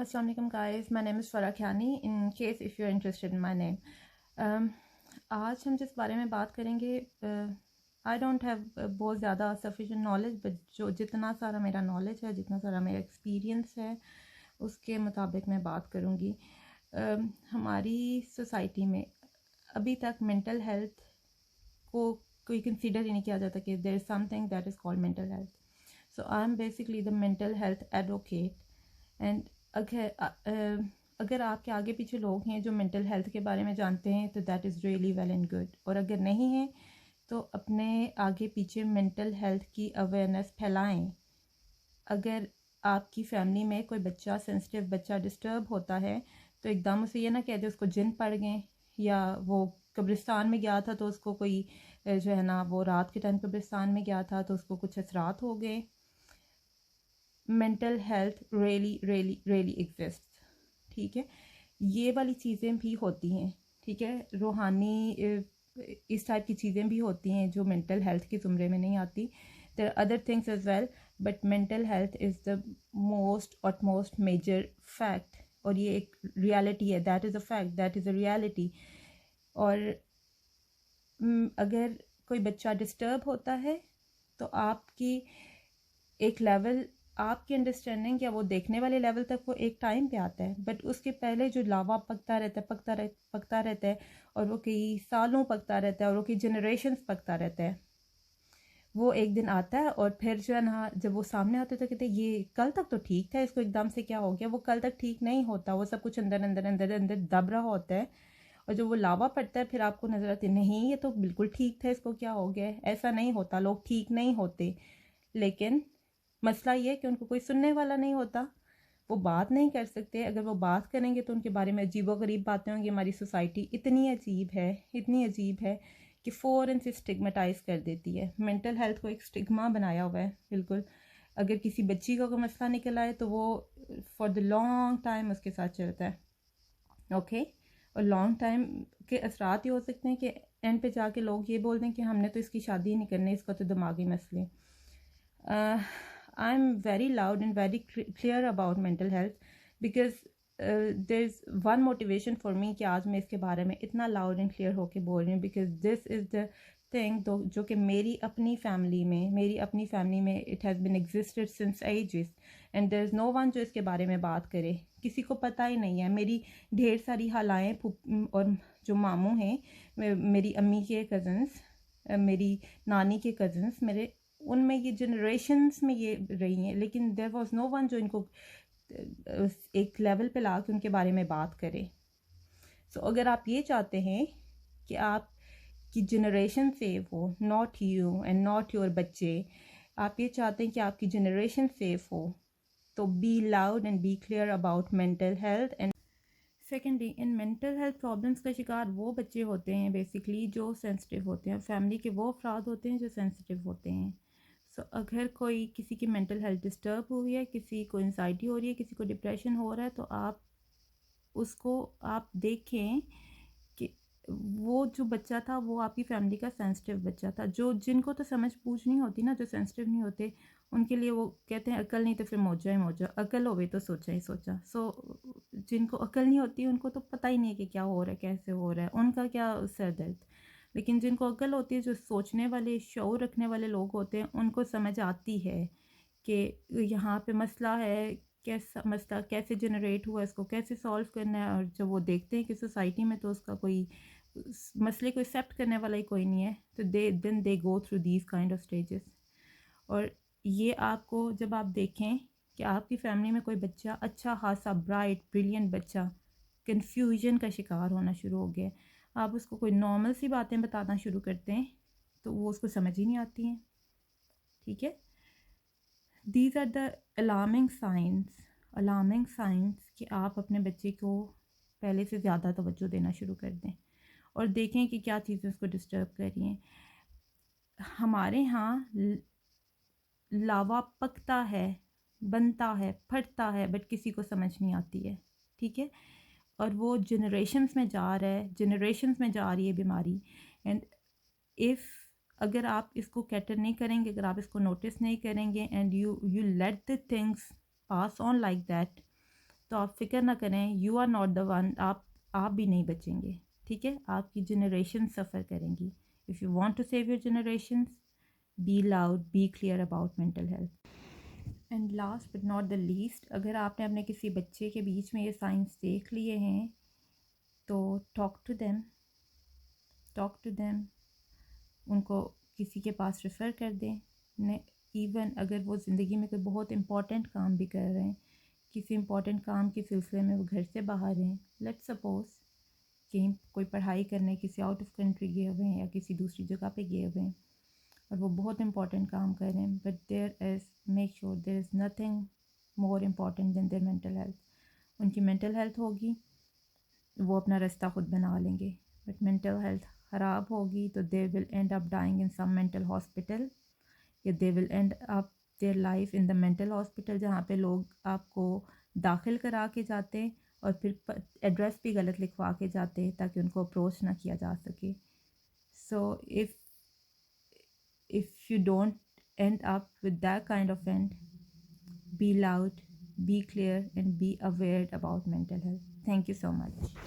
Assalamu alaikum guys, my name is Farah Khiani in case if you're interested in my name. आज हम जिस बारे में बात करेंगे, आई डोंट हैव बहुत ज़्यादा सफिशिएंट नॉलेज, बट जो जितना सारा मेरा नॉलेज है, जितना सारा मेरा एक्सपीरियंस है, उसके मुताबिक मैं बात करूँगी। हमारी सोसाइटी में अभी तक मेंटल हेल्थ को कोई कंसीडर ही नहीं किया जाता कि there is something that is called mental health. So I am basically the mental health advocate. And अगर आपके आगे पीछे लोग हैं जो मेंटल हेल्थ के बारे में जानते हैं तो that is really well and good, और अगर नहीं हैं तो अपने आगे पीछे मेंटल हेल्थ की अवेयरनेस फैलाएं. अगर आपकी फैमिली में कोई बच्चा सेंसिटिव बच्चा डिस्टर्ब होता है तो एकदम उसे ये ना कह दे उसको जिन पड़ गए, या वो कब्रिस्तान में गया था तो उसको कोई जो है ना वो रात के टाइम कब्रिस्तान में गया था तो उसको कुछ असरात हो गए. Mental health really really really exist. ठीक है, ये वाली चीज़ें भी होती हैं. ठीक है, रूहानी इस टाइप की चीज़ें भी होती हैं जो मेंटल हेल्थ के ज़ुमरे में नहीं आती. There are other things as well, but mental health is the most major fact, और ये एक रियलिटी है. That is a fact, that is a reality. और अगर कोई बच्चा डिस्टर्ब होता है तो आपकी एक लेवल, आपकी अंडरस्टैंडिंग या वो देखने वाले लेवल तक वो एक टाइम पे आता है, बट उसके पहले जो लावा पकता रहता है और वो कई सालों पकता रहता है और वो कई जनरेशन्स पकता रहता है, वो एक दिन आता है और फिर जो है ना जब वो सामने आते तो कहते हैं ये कल तक तो ठीक था, इसको एकदम से क्या हो गया. वो कल तक ठीक नहीं होता, वो सब कुछ अंदर अंदर अंदर अंदर दब रहा होता है, और जब वो लावा पड़ता है फिर आपको नजर आती है नहीं ये तो बिल्कुल ठीक था, इसको क्या हो गया. ऐसा नहीं होता, लोग ठीक नहीं होते, लेकिन मसला ये है कि उनको कोई सुनने वाला नहीं होता, वो बात नहीं कर सकते. अगर वो बात करेंगे तो उनके बारे में अजीबोगरीब बातें होंगी. हमारी सोसाइटी इतनी अजीब है कि फ़ौरन से स्टिग्मेटाइज कर देती है. मेंटल हेल्थ को एक स्टिग्मा बनाया हुआ है बिल्कुल. अगर किसी बच्ची का कोई मसला निकल आए तो वो फॉर द लॉन्ग टाइम उसके साथ चलता है. ओके, और लॉन्ग टाइम के असरात ये हो सकते हैं कि एंड पे जाके लोग ये बोल दें कि हमने तो इसकी शादी नहीं करनी, इसका तो दिमागी मसले. I'm very loud and very clear about mental health because there's one motivation for me कि आज मैं इसके बारे में इतना loud and clear होके बोल रही हूँ, because this is the thing जो कि मेरी अपनी फैमिली में it has been existed since ages and there's no one जो इसके बारे में बात करे. किसी को पता ही नहीं है. मेरी ढेर सारी हालाएँ और जो मामू हैं, मेरी अम्मी के कज़न्स, मेरी नानी के कज़न्स, मेरे उनमें ये जनरेशन्स में ये रही हैं, लेकिन देयर वाज नो वन जो इनको एक लेवल पे ला के उनके बारे में बात करे. सो अगर आप ये चाहते हैं कि आपकी जनरेशन सेफ हो, not you and not your बच्चे, आप ये चाहते हैं कि आपकी जनरेशन सेफ हो, तो be loud and be clear about mental health. And secondly, in mental health problems का शिकार वो बच्चे होते हैं बेसिकली जो सेंसिटिव होते हैं. फैमिली के वो अफराद होते हैं जो सेंसिटिव होते हैं. सो अगर कोई किसी की मेंटल हेल्थ डिस्टर्ब हुई है, किसी को एंजाइटी हो रही है, किसी को डिप्रेशन हो रहा है, तो आप देखें कि वो जो बच्चा था वो आपकी फैमिली का सेंसिटिव बच्चा था. जिनको तो समझ बूझ नहीं होती ना, जो सेंसिटिव नहीं होते, उनके लिए वो कहते हैं अकल नहीं तो फिर मौजा ही मौजा, अकल होवे तो सोचा ही सोचा. सो जिनको अकल नहीं होती उनको तो पता ही नहीं है कि क्या हो रहा है, कैसे हो रहा है, उनका क्या सर दर्द. लेकिन जिनको अकल होती है, जो सोचने वाले शऊर रखने वाले लोग होते हैं, उनको समझ आती है कि यहाँ पे मसला है, कैसा मसला कैसे जनरेट हुआ, इसको कैसे सॉल्व करना है. और जब वो देखते हैं कि सोसाइटी में तो उसका कोई मसले को एक्सेप्ट करने वाला ही कोई नहीं है, तो they go through these kind of stages. और ये आपको जब आप देखें कि आपकी फैमिली में कोई बच्चा अच्छा खासा ब्राइट ब्रिलियंट बच्चा कन्फ्यूजन का शिकार होना शुरू हो गया, आप उसको कोई नॉर्मल सी बातें बताना शुरू करते हैं तो वो उसको समझ ही नहीं आती हैं. ठीक है, these are the alarming signs कि आप अपने बच्चे को पहले से ज़्यादा तवज्जो देना शुरू कर दें और देखें कि क्या चीज़ें उसको डिस्टर्ब कर रही हैं. हमारे यहाँ लावा पकता है, बनता है, फटता है, बट किसी को समझ नहीं आती है. ठीक है, और वो जनरेशन्स में जा रही है बीमारी. एंड अगर आप इसको कैटर नहीं करेंगे, अगर आप इसको नोटिस नहीं करेंगे, and you let the things pass on like that, تو آپ فکر نہ کریں, you are not the one, آپ بھی نہیں بچیں گے, ٹھیک ہے, آپ کی جنریشن سفر کریں گی. If you want to save your generations, be loud, be clear about mental health. And last but not the least, اگر آپ نے اپنے کسی بچے کے بیچ میں یہ سائنس دیکھ لیے ہیں تو ٹاک ٹو دیم, ان کو کسی کے پاس ریفر کر دیں. ایون اگر وہ زندگی میں کوئی بہت امپورٹنٹ کام بھی کر رہے ہیں, کسی امپورٹنٹ کام کے سلسلے میں وہ گھر سے باہر ہیں, لیٹ سپوز کہیں کوئی پڑھائی کرنے کسی آؤٹ آف کنٹری گئے ہوئے ہیں یا کسی دوسری جگہ پہ گئے ہوئے ہیں اور وہ بہت امپورٹنٹ کام کر رہے ہیں, but make sure there is nothing more important than their mental health. ان کی مینٹل ہیلتھ ہوگی, وہ اپنا راستہ خود بنا لیں گے, بٹ مینٹل ہیلتھ خراب ہوگی تو they will end up dying in some mental hospital, یا they will end up their life in the mental hospital, جہاں پہ لوگ آپ کو داخل کرا کے جاتے ہیں اور پھر ایڈریس بھی غلط لکھوا کے جاتے ہیں تاکہ ان کو اپروچ نہ کیا جا سکے. سو if you don't end up with that kind of end, be loud, be clear, and be aware about mental health. Thank you so much.